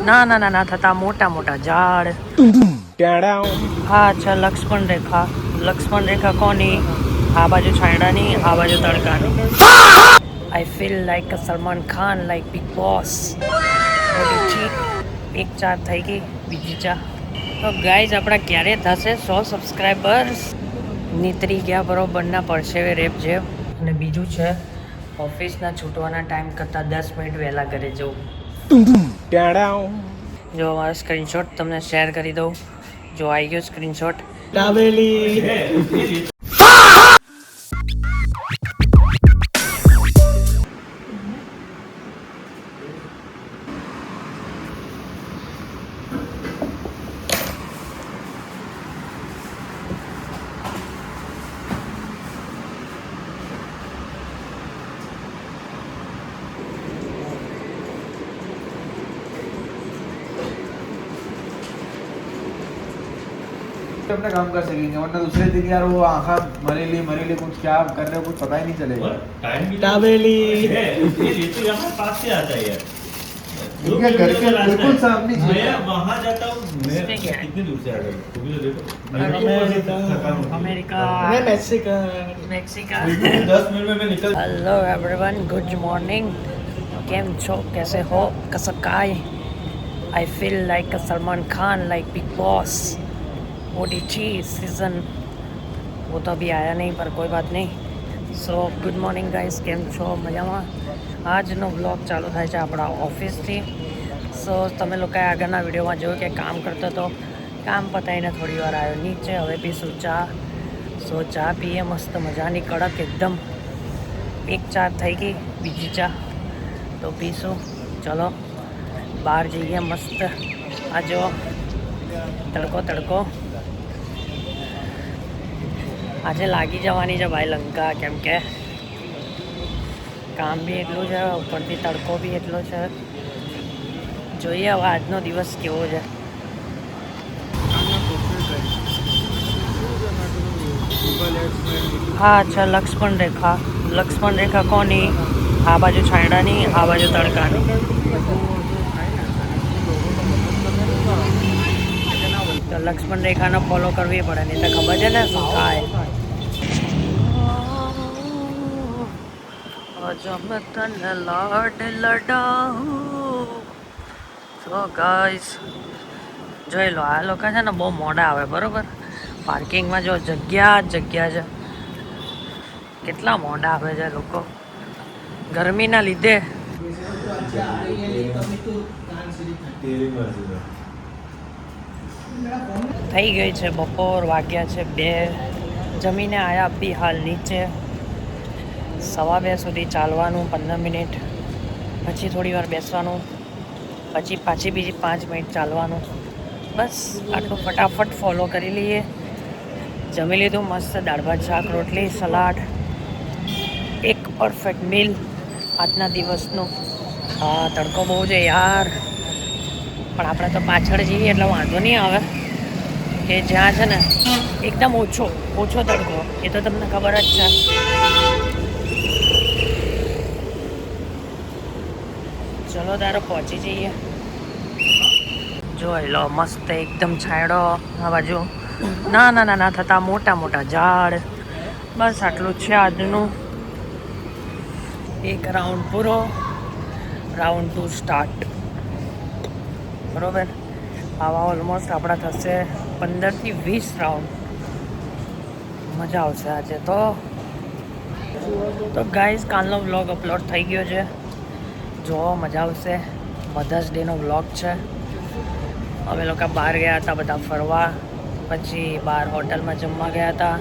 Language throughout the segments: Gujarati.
ના ના ના ના થતા મોટા મોટા ઝાડ. હા અચ્છા, લક્ષ્મણ રેખા કોની? આ બાજુ છાંયડાની, આ બાજુ તડકાની. I feel like Salman Khan, like Bigg Boss. એક ચા થઈ ગઈ, બીજી ચા. તો ગાઈઝ આપણા ક્યારે થશે 100 સબસ્ક્રાઈબર્સ? નીતરી ગયા બરોબરના પરસેવે રેપ જેમ. અને બીજું છે ઓફિસના છૂટવાના ટાઈમ કરતાં 10 મિનિટ વહેલા ઘરે જવું. જો અમારો સ્ક્રીનશોટ તમને શેર કરી દઉં. જો આવી ગયો સ્ક્રીનશોટ. अपना काम कर सकेंगे, वरना दूसरे दिन यार वो आँखा मरेली कुछ क्या कर रहे हो कुछ पता ही नहीं चलेगा। टाइम भी टावेली है, ये तो यहाँ पास से आता है यार। क्या घर के बिल्कुल सामने मैं वहाँ जाता हूँ, मैं इसमें क्या है? कितनी दूर से आ गई तो भी तो देखो અમેરિકા, मैं मैक्सिकन મેક્સિકા. 10 मिनट में मैं निकल। Hello everyone, good morning. કેમ છો? कैसे हो? कसं काय? I feel like Salman Khan, like big boss. OTT season वो तो अभी आया नहीं, पर कोई बात नहीं. સો ગુડ મોર્નિંગ ગાઈસ, કેમ છો? મજામાં? આજનો બ્લોગ ચાલુ થાય છે આપણા ઓફિસથી. સો તમે લોકોએ આગળના વિડીયોમાં જોયું કે કામ કરતો હતો, કામ પતાવીને થોડી વાર આવ્યો નીચે. હવે પીશું ચા. સો ચા પીએ મસ્ત મજાની કડક એકદમ. એક ચા થઈ ગઈ, બીજી ચા તો પીશું. ચલો બહાર જઈએ મસ્ત. આ જો તડકો આજે લાગી જવાની છે ભાઈ લંકા, કેમ કે કામ બી એટલું છે, ઉપરથી તડકો બી એટલો છે. જોઈએ હવે આજનો દિવસ કેવો છે. હા અચ્છા, લક્ષ્મણ રેખા કોની? આ બાજુ છાંયડાની, આ બાજુ તડકાની. તો લક્ષ્મણ રેખાને ફોલો કરવી પડે, નહીં તો ખબર છે ને શું થાય. તને લાડ લડાવું. તો ગાઈસ જોઈ લો, આ લોકો છે ને બહુ મોડા આવે બરોબર. પાર્કિંગમાં જો જગ્યા છે, કેટલા મોડા આવે છે લોકો ગરમીના લીધે. થઈ ગઈ છે બપોર, વાગ્યા છે 2. જમીને આવ્યા બી હાલ નીચે. 2:15 સુધી ચાલવાનું 15 મિનિટ, પછી થોડી વાર બેસવાનું, પછી પાછી બીજી 5 મિનિટ ચાલવાનું. બસ આટલું ફટાફટ ફોલો કરી લઈએ. જમી લીધું મસ્ત, દાળ ભાત શાક રોટલી સલાડ, એક પરફેક્ટ મીલ આજના દિવસનું. હા તડકો બહુ છે યાર, પણ આપણે તો પાછળ જઈએ એટલે વાંધો નહીં આવે. કે જ્યાં છે ને એકદમ ઓછો તડકો, એ તો તમને ખબર જ છે. ચલો તારે પહોંચી જઈએ. જોઈ લો મસ્ત એકદમ છાંયડો. આ બાજુ ના ના ના ના થતા મોટા મોટા ઝાડ. બસ આટલું જ છે આજનું. એક રાઉન્ડ પૂરો, રાઉન્ડ 2 સ્ટાર્ટ. બરોબર, આવા ઓલમોસ્ટ આપણા થશે 15 થી 20 રાઉન્ડ. મજા આવશે આજે તો. ગાઈઝ કાલનો વ્લોગ અપલોડ થઈ ગયો છે, જોવો મજા આવશે. મધર્સ ડેનો વ્લોગ છે. અમે લોકો બહાર ગયા હતા બધા ફરવા, પછી બહાર હોટલમાં જમવા ગયા હતા,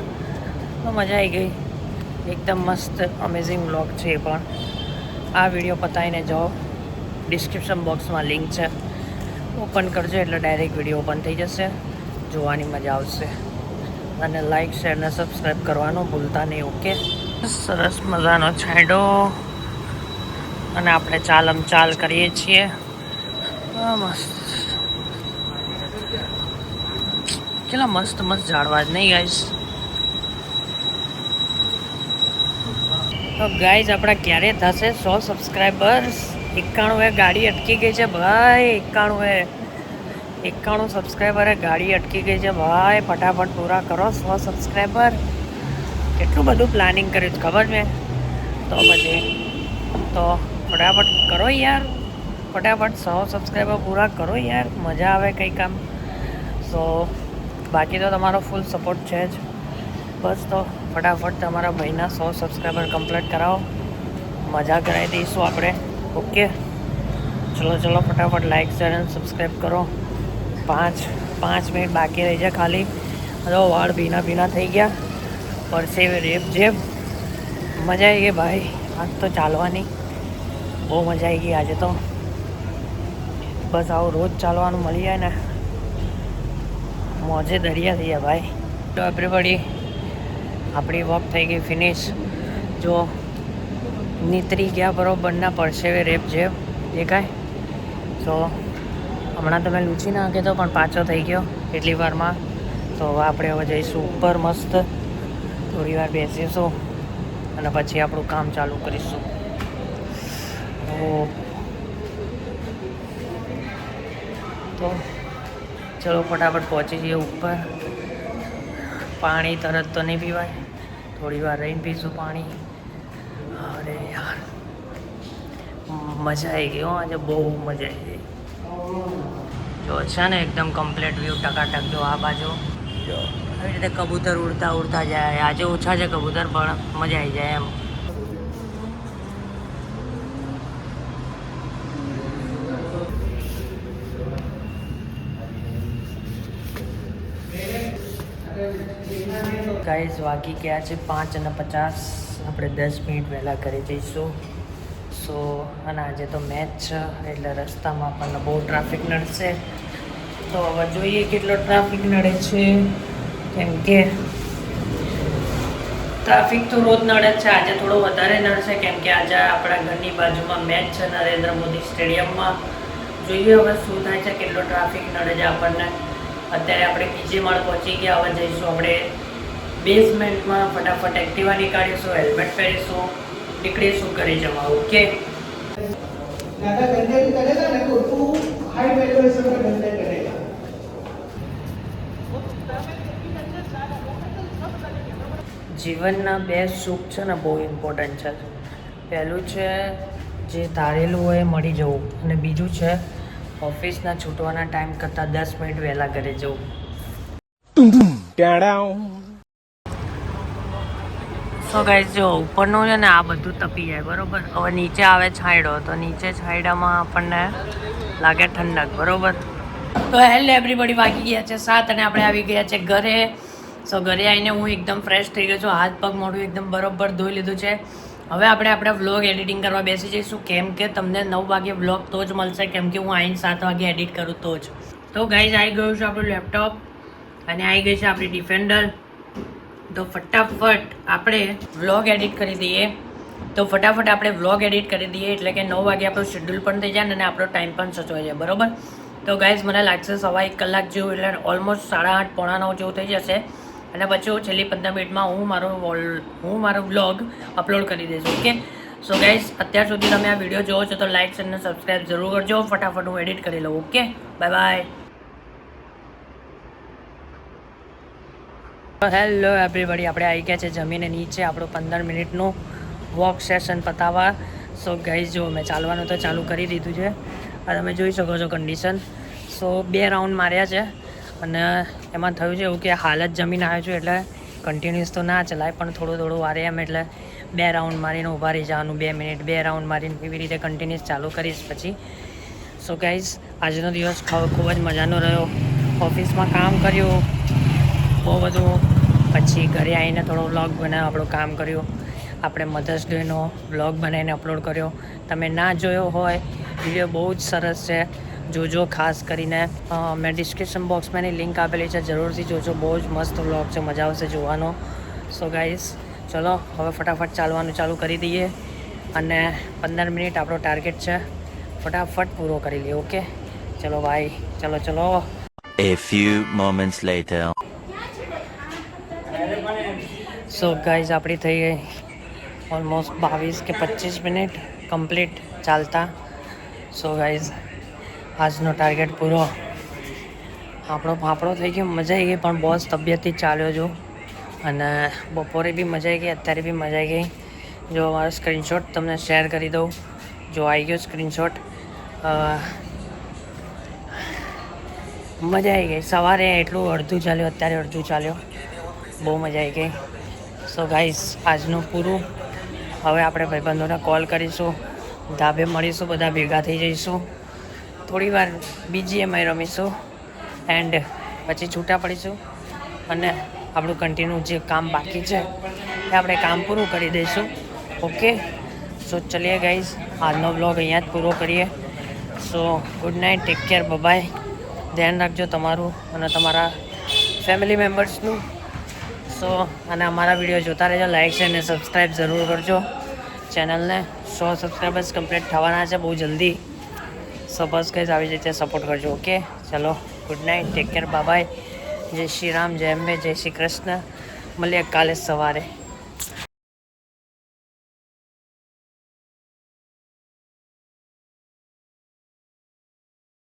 તો મજા આવી ગઈ. એકદમ મસ્ત અમેઝિંગ વ્લોગ છે. એ પણ આ વિડીયો પતાવીને જાઓ, ડિસ્ક્રિપ્શન બોક્સમાં લિંક છે, ઓપન કરજો એટલે ડાયરેક્ટ વિડીયો ઓપન થઈ જશે. જોવાની મજા આવશે. અને લાઈક શેર ને સબસ્ક્રાઈબ કરવાનું ભૂલતા નહીં. ઓકે, સરસ મજાનો છાંયડો, અને આપણે ચાલ કરીએ છીએ. મસ્ત, કેટલા મસ્ત ઝાડવા જ નહીં ગાઈસ. તો ગાઈઝ આપણા ક્યારે થશે 100 સબસ્ક્રાઈબર્સ? 91 ગાડી અટકી ગઈ છે ભાઈ. 91 સબસ્ક્રાઈબરે ગાડી અટકી ગઈ છે ભાઈ. ફટાફટ પૂરા કરો 100 સબસ્ક્રાઈબર. કેટલું બધું પ્લાનિંગ કર્યું છે ખબર મેં તો પછી તો ફટાફટ કરો યાર. ફટાફટ 100 સબસ્ક્રાઈબર પૂરા કરો યાર. મજા આવે કંઈ કામ. સો બાકી તો તમારો ફૂલ સપોર્ટ છે જ. બસ તો ફટાફટ તમારા ભાઈના 100 સબસ્ક્રાઈબર કમ્પ્લીટ કરાવો. મજા કરાવી દઈશું આપણે. ઓકે ચલો ફટાફટ લાઈક શેર અને સબસ્ક્રાઈબ કરો. 5 મિનિટ બાકી રહી જાય ખાલી. હવે વાળ ભીના થઈ ગયા. પરસેવે રેપ જેબ. મજા આવી ગઈ ભાઈ. આજ તો ચાલવાની બહુ મજા આવી ગઈ આજે તો. બસ આવું રોજ ચાલવાનું મળી જાય ને મોજે દરિયા થઈ જાય ભાઈ. તો એવરીબડી આપણી વોક થઈ ગઈ ફિનિશ. જો નીતરી ગયા બરોબરના પરસેવે રેપ જેબ દેખાય. તો હમણાં તમે લૂછી ના કહેતો પણ પાછો થઈ ગયો એટલી વારમાં. તો હવે આપણે હવે જઈશું ઉપર મસ્ત. થોડી વાર બેસીશું અને પછી આપણું કામ ચાલુ કરીશું. તો ચલો ફટાફટ પહોંચી જઈએ ઉપર. પાણી તરત તો નહીં પીવાય. થોડી વાર રહીને પીશું પાણી. અરે યાર મજા આવી ગઈ હો આજે. બહુ મજા આવી ગઈ. જો છે ને એકદમ કમ્પ્લીટ વ્યૂ ટકાટક. જો આ બાજુ જો આવી રીતે કબૂતર ઉડતા જાય. આજે ઓછા છે કબૂતર પણ મજા આવી જાય એમ. ગાઈઝ વાગી ગયા છે 5:50. આપણે 10 મિનિટ વહેલા ઘરે જઈશું. સો અને આજે તો મેચ છે એટલે રસ્તામાં આપણને બહુ ટ્રાફિક નડશે. તો હવે જોઈએ કેટલો ટ્રાફિક નડે છે. કેમ કે ટ્રાફિક તો રોજ નડે જ છે. આજે થોડો વધારે નડશે કેમ કે આજે આપણા ઘરની બાજુમાં મેચ છે નરેન્દ્ર મોદી સ્ટેડિયમમાં. જોઈએ હવે શું થાય છે. કેટલો ટ્રાફિક નડે છે આપણને. અત્યારે આપણે બીજે માળ પહોંચી ગયા. હવે જઈશું આપણે બેઝમેન્ટમાં. ફટાફટ એક્ટિવા નીકાળીશું, હેલ્મેટ પહેરીશું, નીકળીશું ઘરે જવા. ઓકે જીવનના 2 સુખ છે ને બહુ ઇમ્પોર્ટન્ટ છે. પહેલું છે જે ધારેલું હોય મળી જવું અને બીજું છે ઓફિસના છૂટવાના ટાઈમ કરતાં 10 મિનિટ વહેલા ઘરે જવું. સો ગાઈઝ જો ઉપરનું છે ને આ બધું તપી જાય બરોબર. હવે નીચે આવે છાંયડો. તો નીચે છાંયડામાં આપણને લાગે ઠંડક બરોબર. તો હેલો એવરીબડી વાગી ગયા છે 7 અને આપણે આવી ગયા છે ઘરે. સો ઘરે આવીને હું એકદમ ફ્રેશ થઈ ગયો છું. હાથ પગ મોઢું એકદમ બરોબર ધોઈ લીધું છે. હવે આપણે વ્લોગ એડિટિંગ કરવા બેસી જઈશું. કેમ કે તમને 9 વાગે વ્લોગ તો જ મળશે કેમ કે હું આવીને 7 વાગે એડિટ કરું તો જ. તો ગાઈઝ આવી ગયું છે આપણું લેપટોપ અને આવી ગઈ છે આપણી ડિફેન્ડર. તો ફટાફટ આપણે વ્લોગ એડિટ કરી દઈએ. એટલે કે 9 વાગે આપણું શેડ્યુલ પણ થઈ જાય અને આપણો ટાઈમ પણ સચવાઈ જાય બરોબર. તો ગાઈઝ મને લાગશે 1.5 કલાક જેવું એટલે ઓલમોસ્ટ 8:30 પોણા 9 જેવું થઈ જશે. અને પછી હું છેલ્લી 15 મિનિટમાં હું મારો વ્લોગ અપલોડ કરી દઈશ. ઓકે સો ગાઈઝ અત્યાર સુધી તમે આ વિડીયો જોવો છો તો લાઈક અને સબસ્ક્રાઈબ જરૂર કરજો. ફટાફટ હું એડિટ કરી લઉં. Okay bye bye. Hello everybody આપણે આવી ગયા છે જમીને નીચે આપણું 15 મિનિટનું વોક સેશન પતાવવા. સો ગાઈઝ જો મેં ચાલવાનું તો ચાલુ કરી દીધું છે. આ તમે જોઈ શકો છો કન્ડિશન. સો 2 રાઉન્ડ માર્યા છે અને એમાં થયું છે એવું કે હાલ જ જમીન આવ્યો છું એટલે કન્ટિન્યુઅસ તો ના ચલાય પણ થોડું વારે એમ એટલે 2 રાઉન્ડ મારીને ઊભા રહી જવાનું. 2 મિનિટ 2 રાઉન્ડ મારીને એવી રીતે કન્ટિન્યુઅસ ચાલુ કરીશ પછી. સો ગાઈઝ આજનો દિવસ ખૂબ જ મજાનો રહ્યો. ઓફિસમાં કામ કર્યું બહુ બધું. પછી ઘરે આવીને થોડો વ્લોગ બનાવ્યો. આપણું કામ કર્યું. આપણે મધર્સ ડેનો વ્લોગ બનાવીને અપલોડ કર્યો. તમે ના જોયો હોય વિડીયો બહુ જ સરસ છે. જોજો ખાસ કરીને. મેં ડિસ્ક્રિપ્શન બોક્સમાં એની લિંક આપેલી છે. જરૂરથી જોજો. બહુ જ મસ્ત વ્લોગ છે. મજા આવશે જોવાનો. સો ગાઈઝ ચલો હવે ફટાફટ ચાલવાનું ચાલુ કરી દઈએ અને 15 મિનિટ આપણો ટાર્ગેટ છે. ફટાફટ પૂરો કરી લઈએ. ઓકે ચલો ભાઈ ચલો. A few moments later. So guys આપણી થઈ ગઈ ઓલમોસ્ટ 22 કે 25 મિનિટ કમ્પ્લીટ ચાલતા. સો ગાઈઝ આજનો ટાર્ગેટ પૂરો. આપણો ફાફડો થઈ ગયો, મજા આવી ગઈ, પણ બોસ તબિયતથી ચાલ્યો છું. અને બપોરે બી મજા આવી ગઈ, અત્યારે બી મજા આવી ગઈ. જો મારો સ્ક્રીનશોટ તમને શેર કરી દઉં. જો આવી ગયો સ્ક્રીનશોટ. મજા આવી ગઈ. સવારે એટલું અડધું ચાલ્યું, અત્યારે અડધું ચાલ્યો. બહુ મજા આવી ગઈ. સો ગાઈઝ આજનું પૂરું. હવે આપણે ભાઈબંધોને કોલ કરીશું, ધાબે મળીશું, બધા ભેગા થઈ જઈશું, થોડી વાર BGMI રમીશું એન્ડ પછી છૂટા પડીશું અને આપણું કન્ટિન્યુ જે કામ બાકી છે એ આપણે કામ પૂરું કરી દઈશું. ઓકે, સો ચલીએ ગાઈઝ, આજનો બ્લોગ અહીંયા જ પૂરો કરીએ. So good night, take care, bye. ધ્યાન રાખજો તમારું અને તમારા ફેમિલી મેમ્બર્સનું. સો અને અમારા વિડીયો જોતા રહેજો, લાઇક છે અને સબસ્ક્રાઈબ જરૂર કરજો ચેનલને. 100 સબસ્ક્રાઈબર્સ કમ્પ્લીટ થવાના છે બહુ જલ્દી. સો બસ ગાઈઝ આવી રીતે સપોર્ટ કરજો. ઓકે, ચલો good night, take care, bye. જય શ્રી રામ, જય અંબે, જય શ્રી કૃષ્ણ. મળીએ કાલે સવારે.